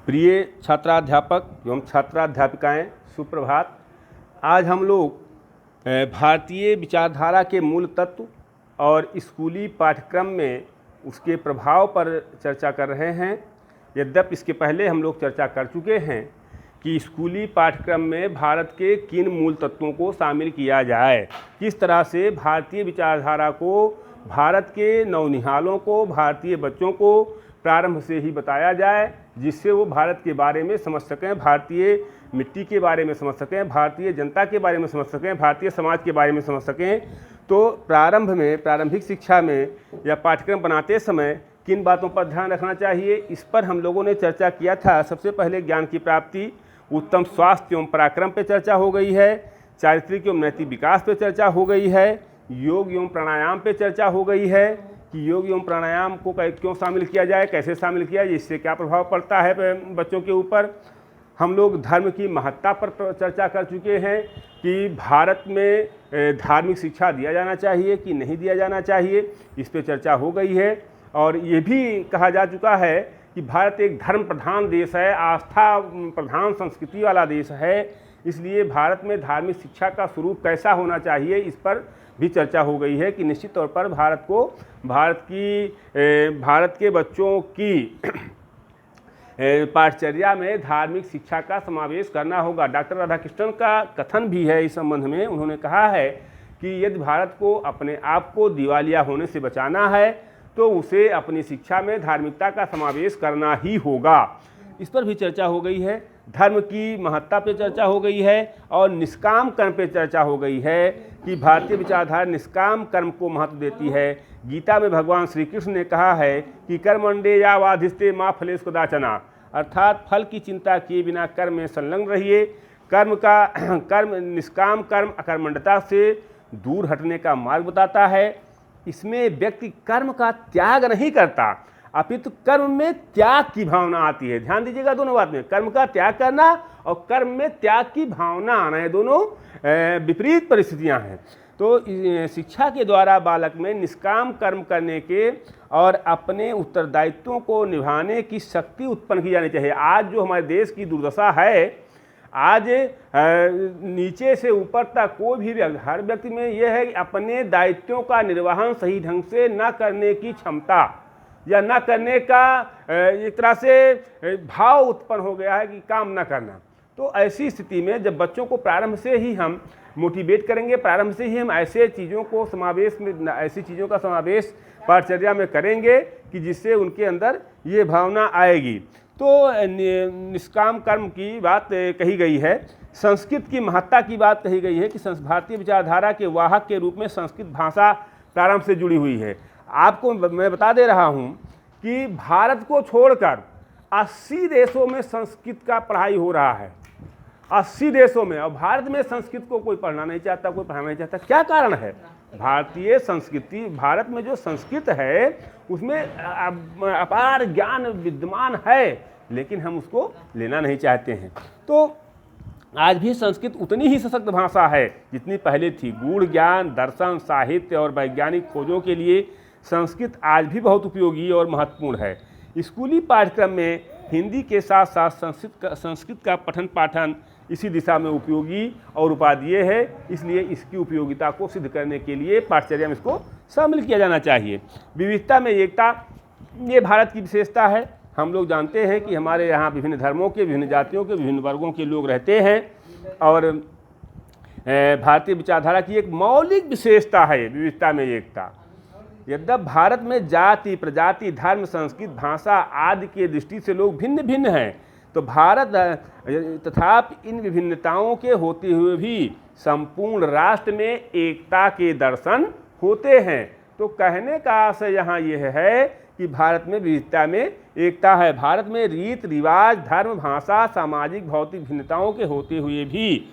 प्रिय छात्राध्यापक एवं छात्राध्यापिकाएं, सुप्रभात। आज हम लोग भारतीय विचारधारा के मूल तत्व और स्कूली पाठ्यक्रम में उसके प्रभाव पर चर्चा कर रहे हैं। यद्यपि इसके पहले हम लोग चर्चा कर चुके हैं कि स्कूली पाठ्यक्रम में भारत के किन मूल तत्वों को शामिल किया जाए, किस तरह से भारतीय विचारधारा को, भारत के नौनिहालों को, भारतीय बच्चों को प्रारंभ से ही बताया जाए, जिससे वो भारत के बारे में समझ सकें, भारतीय मिट्टी के बारे में समझ सकें, भारतीय जनता के बारे में समझ सकें, भारतीय समाज के बारे में समझ सकें। तो प्रारंभ में, प्रारंभिक शिक्षा में या पाठ्यक्रम बनाते समय किन बातों पर ध्यान रखना चाहिए, इस पर हम लोगों ने चर्चा किया था। सबसे पहले ज्ञान की प्राप्ति, उत्तम स्वास्थ्य एवं पराक्रम पर चर्चा हो गई है, चारित्रिक एवं नैतिक विकास पर चर्चा हो गई है, योग एवं प्राणायाम पर चर्चा हो गई है कि योग एवं प्राणायाम को क्यों शामिल किया जाए, कैसे शामिल किया जाए, इससे क्या प्रभाव पड़ता है बच्चों के ऊपर। हम लोग धर्म की महत्ता पर चर्चा कर चुके हैं कि भारत में धार्मिक शिक्षा दिया जाना चाहिए कि नहीं दिया जाना चाहिए, इस पर चर्चा हो गई है। और ये भी कहा जा चुका है कि भारत एक धर्म प्रधान देश है, आस्था प्रधान संस्कृति वाला देश है, इसलिए भारत में धार्मिक शिक्षा का स्वरूप कैसा होना चाहिए, इस पर भी चर्चा हो गई है कि निश्चित तौर पर भारत के बच्चों की पाठचर्या में धार्मिक शिक्षा का समावेश करना होगा। डॉक्टर राधाकृष्णन का कथन भी है इस संबंध में। उन्होंने कहा है कि यदि भारत को अपने आप को दिवालिया होने से बचाना है तो उसे अपनी शिक्षा में धार्मिकता का समावेश करना ही होगा। इस पर भी चर्चा हो गई है। धर्म की महत्ता पे चर्चा हो गई है और निष्काम कर्म पे चर्चा हो गई है कि भारतीय विचारधारा निष्काम कर्म को महत्व देती है। गीता में भगवान श्री कृष्ण ने कहा है कि कर्मण्डे या वाधिस्ते माँ फलेश कदाचना, अर्थात फल की चिंता किए बिना कर्म में संलग्न रहिए। निष्काम कर्म अकर्मण्यता से दूर हटने का मार्ग बताता है। इसमें व्यक्ति कर्म का त्याग नहीं करता, अपितु कर्म में त्याग की भावना आती है। ध्यान दीजिएगा दोनों बात में, कर्म का त्याग करना और कर्म में त्याग की भावना आना, है दोनों विपरीत परिस्थितियां हैं। तो शिक्षा के द्वारा बालक में निष्काम कर्म करने के और अपने उत्तरदायित्वों को निभाने की शक्ति उत्पन्न की जानी चाहिए। आज जो हमारे देश की दुर्दशा है, आज नीचे से ऊपर तक कोई भी हर व्यक्ति में यह है कि अपने दायित्वों का निर्वहन सही ढंग से न करने की क्षमता या न करने का एक तरह से भाव उत्पन्न हो गया है कि काम न करना। तो ऐसी स्थिति में जब बच्चों को प्रारंभ से ही हम मोटिवेट करेंगे, प्रारंभ से ही हम ऐसी चीज़ों का समावेश पाठचर्या में करेंगे कि जिससे उनके अंदर ये भावना आएगी। तो निष्काम कर्म की बात कही गई है। संस्कृत की महत्ता की बात कही गई है कि भारतीय विचारधारा के वाहक के रूप में संस्कृत भाषा प्रारंभ से जुड़ी हुई है। आपको मैं बता दे रहा हूं कि भारत को छोड़कर 80 देशों में संस्कृत का पढ़ाई हो रहा है, 80 देशों में, और भारत में संस्कृत को कोई पढ़ना नहीं चाहता, कोई पढ़ाना नहीं चाहता। क्या कारण है? भारतीय संस्कृति, भारत में जो संस्कृत है उसमें अपार ज्ञान विद्यमान है, लेकिन हम उसको लेना नहीं चाहते हैं। तो आज भी संस्कृत उतनी ही सशक्त भाषा है जितनी पहले थी। गूढ़ ज्ञान, दर्शन, साहित्य और वैज्ञानिक खोजों के लिए संस्कृत आज भी बहुत उपयोगी और महत्वपूर्ण है। स्कूली पाठ्यक्रम में हिंदी के साथ साथ संस्कृत का पठन पाठन इसी दिशा में उपयोगी और उपादेय है, इसलिए इसकी उपयोगिता को सिद्ध करने के लिए पाठचर्या में इसको शामिल किया जाना चाहिए। विविधता में एकता, ये भारत की विशेषता है। हम लोग जानते हैं कि हमारे यहाँ विभिन्न धर्मों के, विभिन्न जातियों के, विभिन्न वर्गों के लोग रहते हैं और भारतीय विचारधारा की एक मौलिक विशेषता है विविधता में एकता। यद्यपि भारत में जाति, प्रजाति, धर्म, संस्कृति, भाषा आदि के दृष्टि से लोग भिन्न भिन्न हैं, तो भारत तथापि इन विभिन्नताओं के होते हुए भी संपूर्ण राष्ट्र में एकता के दर्शन होते हैं। तो कहने का आशय यहाँ यह है कि भारत में विविधता में एकता है। भारत में रीत रिवाज, धर्म, भाषा, सामाजिक भौतिक भिन्नताओं के होते हुए भी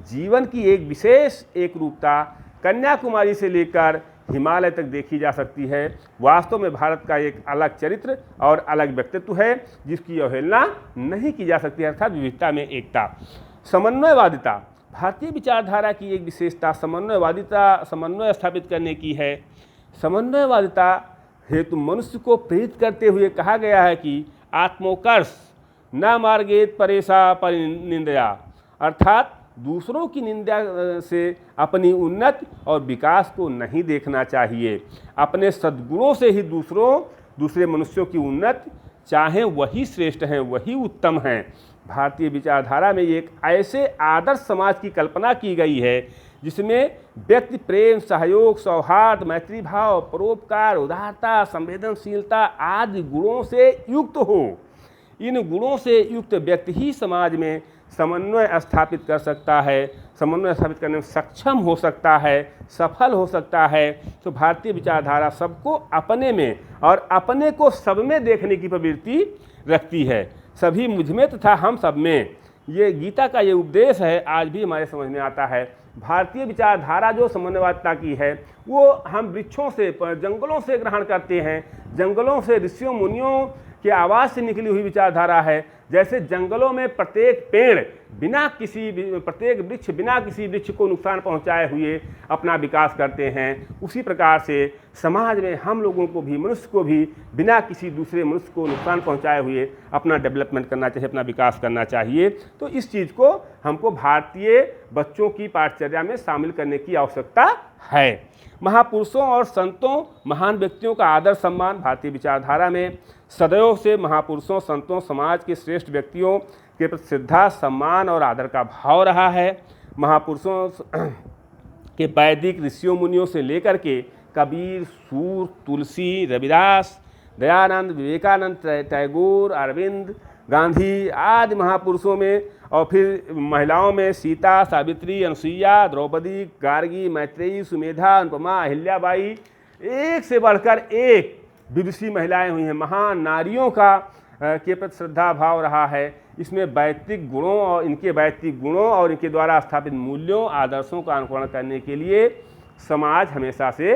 जीवन की एक विशेष एक रूपता कन्याकुमारी से लेकर हिमालय तक देखी जा सकती है। वास्तव में भारत का एक अलग चरित्र और अलग व्यक्तित्व है जिसकी अवहेलना नहीं की जा सकती है, अर्थात विविधता में एकता। समन्वयवादिता, भारतीय विचारधारा की एक विशेषता समन्वय स्थापित करने की है। समन्वयवादिता हेतु मनुष्य को प्रेरित करते हुए कहा गया है कि आत्मोत्कर्ष न मार्गेत परेशा परिनिंदया, अर्थात दूसरों की निंदा से अपनी उन्नति और विकास को नहीं देखना चाहिए। अपने सद्गुणों से ही दूसरे मनुष्यों की उन्नति, चाहे वही श्रेष्ठ हैं, वही उत्तम हैं। भारतीय विचारधारा में एक ऐसे आदर्श समाज की कल्पना की गई है जिसमें व्यक्ति प्रेम, सहयोग, सौहार्द, मैत्री भाव, परोपकार, उदारता, संवेदनशीलता आदि गुणों से युक्त हो। इन गुणों से युक्त व्यक्ति ही समाज में समन्वय स्थापित कर सकता है, समन्वय स्थापित करने में सक्षम हो सकता है, सफल हो सकता है। तो भारतीय विचारधारा सबको अपने में और अपने को सब में देखने की प्रवृत्ति रखती है। सभी मुझ में तथा हम सब में, ये गीता का ये उपदेश है, आज भी हमारे समझ में आता है। भारतीय विचारधारा जो समन्वयवादिता की है वो हम वृक्षों से, जंगलों से ग्रहण करते हैं। जंगलों से, ऋषियों मुनियों के आवाज़ से निकली हुई विचारधारा है। जैसे जंगलों में प्रत्येक वृक्ष बिना किसी वृक्ष को नुकसान पहुंचाए हुए अपना विकास करते हैं, उसी प्रकार से समाज में हम लोगों को भी, मनुष्य को भी बिना किसी दूसरे मनुष्य को नुकसान पहुंचाए हुए अपना डेवलपमेंट करना चाहिए, अपना विकास करना चाहिए। तो इस चीज़ को हमको भारतीय बच्चों की पाठचर्या में शामिल करने की आवश्यकता है। महापुरुषों और संतों, महान व्यक्तियों का आदर सम्मान भारतीय विचारधारा में सदैव से महापुरुषों, संतों, समाज के श्रेष्ठ व्यक्तियों के प्रति श्रद्धा, सम्मान और आदर का भाव रहा है। महापुरुषों के वैदिक ऋषियों मुनियों से लेकर के कबीर, सूर, तुलसी, रविदास, दयानंद, विवेकानंद, टैगोर, अरविंद, गांधी आदि महापुरुषों में, और फिर महिलाओं में सीता, सावित्री, अनुसुईया, द्रौपदी, गार्गी, मैत्रेयी, सुमेधा, अनुपमा, अहिल्याबाई, एक से बढ़कर एक विदुषी महिलाएं हुई हैं। महान नारियों के प्रति श्रद्धा भाव रहा है। इसमें वैयक्तिक गुणों और इनके द्वारा स्थापित मूल्यों, आदर्शों का अनुकरण करने के लिए समाज हमेशा से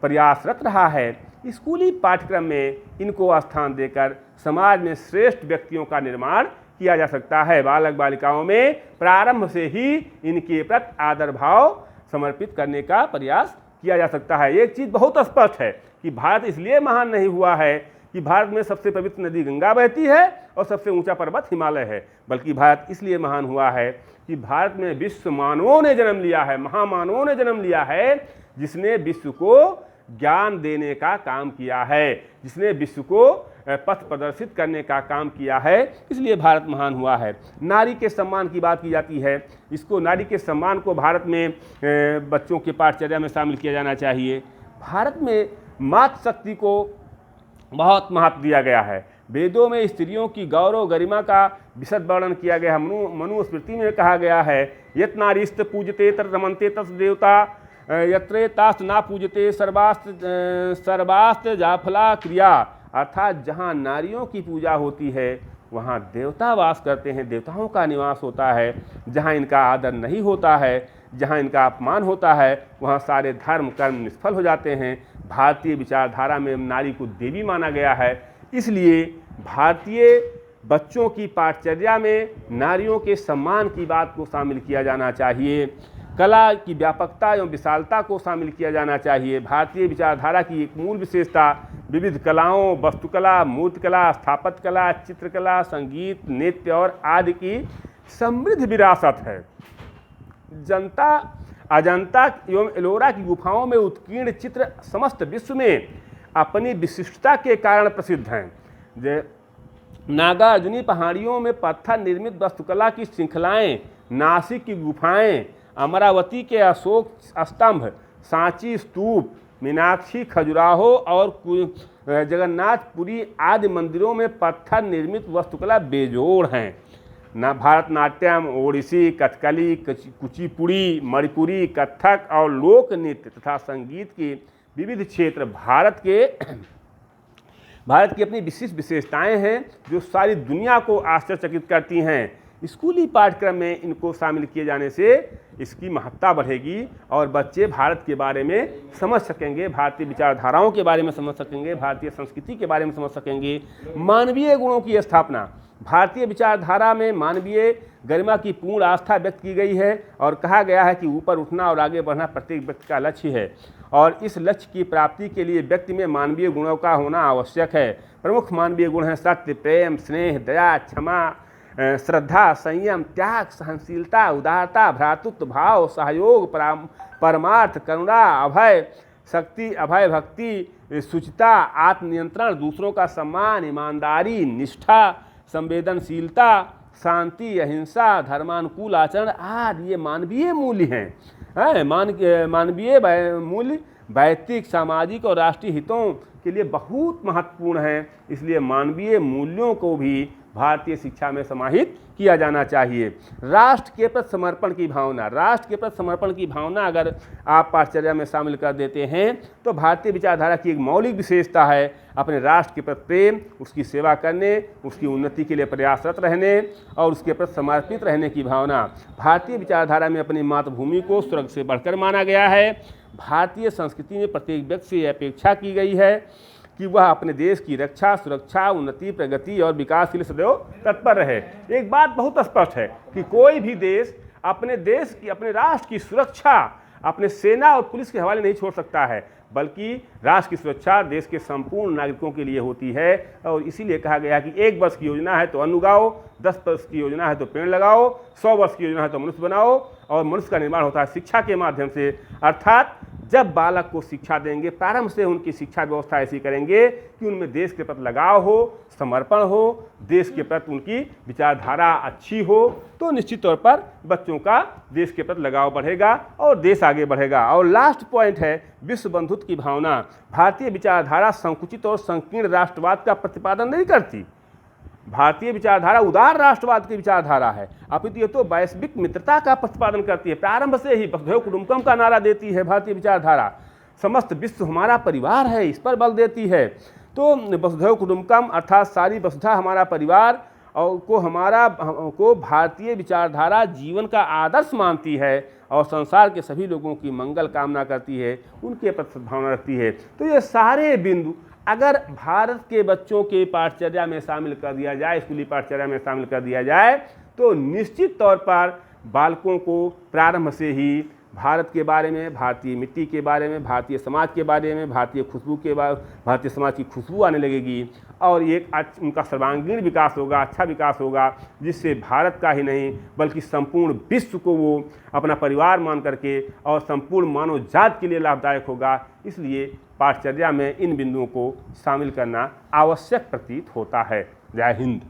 प्रयासरत रहा है। स्कूली पाठ्यक्रम में इनको स्थान देकर समाज में श्रेष्ठ व्यक्तियों का निर्माण किया जा सकता है। बालक बालिकाओं में प्रारंभ से ही इनके प्रति आदर भाव समर्पित करने का प्रयास किया जा सकता है। एक चीज़ बहुत स्पष्ट है कि भारत इसलिए महान नहीं हुआ है कि भारत में सबसे पवित्र नदी गंगा बहती है और सबसे ऊंचा पर्वत हिमालय है, बल्कि भारत इसलिए महान हुआ है कि भारत में विश्व मानवों ने जन्म लिया है, महामानवों ने जन्म लिया है, जिसने विश्व को ज्ञान देने का काम किया है, जिसने विश्व को पथ प्रदर्शित करने का काम किया है, इसलिए भारत महान हुआ है। नारी के सम्मान की बात की जाती है। इसको, नारी के सम्मान को भारत में बच्चों के पाठचर्या में शामिल किया जाना चाहिए। भारत में मातृशक्ति को बहुत महत्व दिया गया है। वेदों में स्त्रियों की गौरव गरिमा का विशद वर्णन किया गया है। मनुस्मृति में कहा गया है, यत् नारीस्त पूजते तत् रमन्ते तत् देवता, यत्रे तास्त ना पूजते सर्वास्त जाफला क्रिया। अर्थात जहाँ नारियों की पूजा होती है वहाँ देवता वास करते हैं, देवताओं का निवास होता है। जहाँ इनका आदर नहीं होता है, जहाँ इनका अपमान होता है, वहाँ सारे धर्म कर्म निष्फल हो जाते हैं। भारतीय विचारधारा में नारी को देवी माना गया है, इसलिए भारतीय बच्चों की पाठचर्या में नारियों के सम्मान की बात को शामिल किया जाना चाहिए। कला की व्यापकता एवं विशालता को शामिल किया जाना चाहिए। भारतीय विचारधारा की एक मूल विशेषता विविध कलाओं, वस्तुकला, मूर्तिकला, स्थापत्य कला, चित्रकला, संगीत, नृत्य और आदि की समृद्ध विरासत है। अजंता एवं एलोरा की गुफाओं में उत्कीर्ण चित्र समस्त विश्व में अपनी विशिष्टता के कारण प्रसिद्ध हैं। नागार्जुनी पहाड़ियों में पत्थर निर्मित वास्तुकला की श्रृंखलाएं, नासिक की गुफाएं, अमरावती के अशोक स्तंभ, सांची स्तूप, मीनाक्षी खजुराहो और जगन्नाथपुरी आदि मंदिरों में पत्थर निर्मित वास्तुकला बेजोड़ हैं। भारतनाट्यम, ओडिसी, कथकली, कुचिपुड़ी, मणिपुरी, कथक और लोक नृत्य तथा संगीत के विविध क्षेत्र भारत की अपनी विशिष्ट विशेषताएं हैं जो सारी दुनिया को आश्चर्यचकित करती हैं। स्कूली पाठ्यक्रम में इनको शामिल किए जाने से इसकी महत्ता बढ़ेगी और बच्चे भारत के बारे में समझ सकेंगे, भारतीय विचारधाराओं के बारे में समझ सकेंगे, भारतीय संस्कृति के बारे में समझ सकेंगे। मानवीय गुणों की स्थापना, भारतीय विचारधारा में मानवीय गरिमा की पूर्ण आस्था व्यक्त की गई है और कहा गया है कि ऊपर उठना और आगे बढ़ना प्रत्येक व्यक्ति का लक्ष्य है और इस लक्ष्य की प्राप्ति के लिए व्यक्ति में मानवीय गुणों का होना आवश्यक है। प्रमुख मानवीय गुण हैं सत्य, प्रेम, स्नेह, दया, क्षमा, श्रद्धा, संयम, त्याग, सहनशीलता, उदारता, भ्रातृत्व भाव, सहयोग, परमार्थ, करुणा, अभय शक्ति, अभय भक्ति, शुचिता, आत्मनियंत्रण, दूसरों का सम्मान, ईमानदारी, निष्ठा, संवेदनशीलता, शांति, अहिंसा, धर्मानुकूल आचरण आदि ये मानवीय मूल्य हैं। मानवीय मूल्य वैयक्तिक, सामाजिक और राष्ट्रीय हितों के लिए बहुत महत्वपूर्ण हैं। इसलिए मानवीय मूल्यों को भी भारतीय शिक्षा में समाहित किया जाना चाहिए। राष्ट्र के प्रति समर्पण की भावना, राष्ट्र के प्रति समर्पण की भावना अगर आप पाठचर्या में शामिल कर देते हैं तो भारतीय विचारधारा की एक मौलिक विशेषता है अपने राष्ट्र के प्रति प्रेम, उसकी सेवा करने, उसकी उन्नति के लिए प्रयासरत रहने और उसके प्रति समर्पित रहने की भावना। भारतीय विचारधारा में अपनी मातृभूमि को स्वर्ग से बढ़कर माना गया है। भारतीय संस्कृति में प्रत्येक व्यक्ति से अपेक्षा की गई है कि वह अपने देश की रक्षा, सुरक्षा, उन्नति, प्रगति और विकास के लिए सदैव तत्पर रहे। एक बात बहुत स्पष्ट है कि कोई भी देश अपने देश की, अपने राष्ट्र की सुरक्षा अपने सेना और पुलिस के हवाले नहीं छोड़ सकता है, बल्कि राष्ट्र की सुरक्षा देश के संपूर्ण नागरिकों के लिए होती है। और इसीलिए कहा गया कि 1 वर्ष की योजना है तो अन्न उगाओ, 10 वर्ष की योजना है तो पेड़ लगाओ, 100 वर्ष की योजना है तो मनुष्य बनाओ। और मनुष्य का निर्माण होता है शिक्षा के माध्यम से, अर्थात जब बालक को शिक्षा देंगे, प्रारंभ से उनकी शिक्षा व्यवस्था ऐसी करेंगे कि उनमें देश के प्रति लगाव हो, समर्पण हो, देश के प्रति उनकी विचारधारा अच्छी हो, तो निश्चित तौर पर बच्चों का देश के प्रति लगाव बढ़ेगा और देश आगे बढ़ेगा। और लास्ट पॉइंट है विश्व बंधुत्व की भावना। भारतीय विचारधारा संकुचित और संकीर्ण राष्ट्रवाद का प्रतिपादन नहीं करती। भारतीय विचारधारा उदार राष्ट्रवाद की विचारधारा है, अपितु ये तो वैश्विक मित्रता का प्रतिपादन करती है। प्रारंभ से ही वसुधैव कुटुंबकम का नारा देती है भारतीय विचारधारा। समस्त विश्व हमारा परिवार है, इस पर बल देती है। तो वसुधैव कुटुंबकम अर्थात सारी वसुधा हमारा परिवार और को भारतीय विचारधारा जीवन का आदर्श मानती है और संसार के सभी लोगों की मंगल कामना करती है, उनके प्रति सद्भावना रखती है। तो ये सारे बिंदु अगर भारत के बच्चों के पाठचर्या में शामिल कर दिया जाए, स्कूली पाठचर्या में शामिल कर दिया जाए, तो निश्चित तौर पर बालकों को प्रारंभ से ही भारत के बारे में, भारतीय मिट्टी के बारे में, भारतीय समाज के बारे में, भारतीय समाज की खुशबू आने लगेगी और एक उनका सर्वांगीण विकास होगा, अच्छा विकास होगा, जिससे भारत का ही नहीं बल्कि संपूर्ण विश्व को वो अपना परिवार मान करके और संपूर्ण मानव जाति के लिए लाभदायक होगा। इसलिए पाठचर्या में इन बिंदुओं को शामिल करना आवश्यक प्रतीत होता है। जय हिंद।